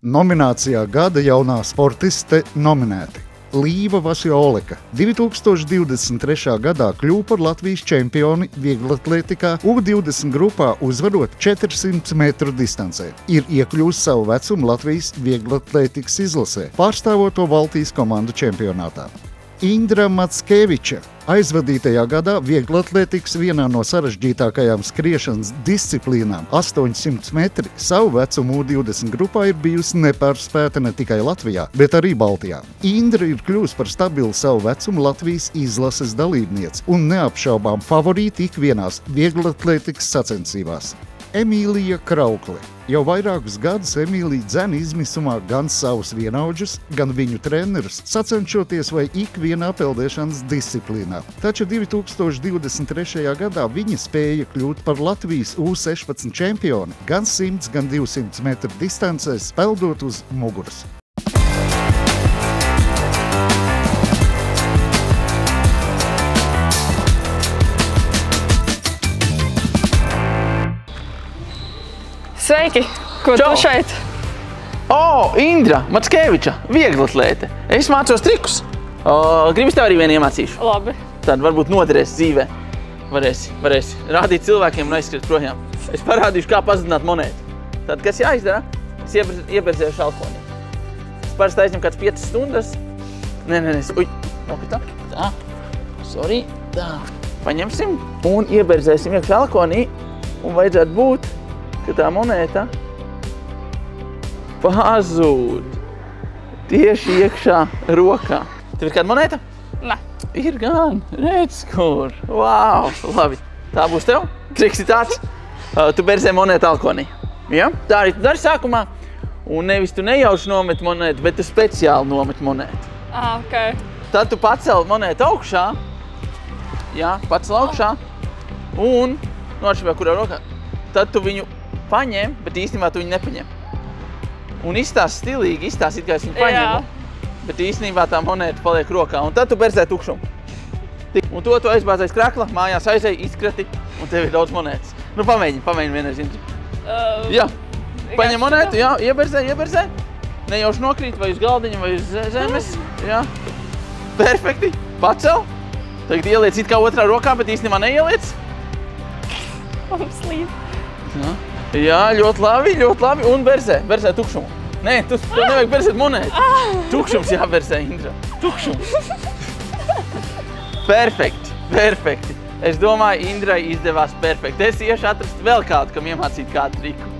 Nominācijā Gada jaunā sportiste nominēti Līva Vasjoleka 2023. gadā kļuva par Latvijas čempioni vieglatlētikā U20 grupā uzvarot 400 metru distancē. Ir iekļūst savu vecumu Latvijas vieglatlētikas izlasē, pārstāvot to Baltijas komandu čempionātā. Indra Mackeviča aizvadītajā gadā vieglatlētikas vienā no sarežģītākajām skriešanas disciplīnām 800 metri savu vecumu U20 grupā ir bijusi nepārspēta ne tikai Latvijā, bet arī Baltijā. Indra ir kļuvusi par stabilu savu vecumu Latvijas izlases dalībnieci un neapšaubām favorīti ikvienās vieglatlētikas sacensībās. Emīlija Kraukle. Jau vairākus gadus Emīlija dzen izmisumā gan savus vienaudžus, gan viņu trenerus, sacenšoties vai ikvienā peldēšanas disciplīnā. Taču 2023. gadā viņa spēja kļūt par Latvijas U16 čempioni gan 100, gan 200 metru distancēs, peldot uz muguras. Sveiki! Ko tu šeit? Indra Mackeviča, vieglatlēte. Es mācos trikus. Gribas tev arī vienu iemācīšu? Labi. Tad varbūt noderēs dzīvē. Varēsi rādīt cilvēkiem un aizskriet projām. Es parādīšu, kā pazudināt monētu. Tad, kas jāizdara? Es ieberzēju šalkonī. Es parasti aizņem kāds 5 stundas. Nē, uj, nokritā. Tā, sorry, tā. Paņemsim un ieberzēsim iekšā šalkonī. Un vajadzētu būt, ka tā monēta pazūd tieši iekšā rokā. Tev ir kāda monēta? Nē. Ir gan. Redz, kur. Wow, labi. Tā būs tev. Triks ir tāds. Tu berzē monētu alkonī. Ja? Tā arī tu dari sākumā. Un nevis tu nejauši nomet monētu, bet tu speciāli nomet monētu. Ok. Tad tu pacel monētu augšā. Jā, pacel augšā. Un nošķirvē kurā rokā. Tad tu viņu paņem, bet īstenībā tu viņu nepaņem. Un izstāst stilīgi, izstāst it kā es viņu paņemu, bet īstenībā tā monēta paliek rokā. Un tad tu berzē tukšumu. Un to tu aizbāzēs krakla, mājās aizēji, izkrati, un tev ir daudz monētas. Nu, pamēģini vienreiz. Jā, paņem monētu, jā, ieberzē. Nejauši nokrīt vai uz galdiņa, vai uz zemes. Jā, perfekti. Pacel. Tagad ieliec it kā otrā rokā, bet īstenībā neieliec. Slīd. Jā, ļoti labi. Un berzē tukšumu. Nē, tu nevajag berzēt monētu. Tukšums jāberzē, Indra. Tukšums. Perfekti. Es domāju, Indrai izdevās perfekti. Es iešu atrast vēl kādu, kam iemācīt kādu triku.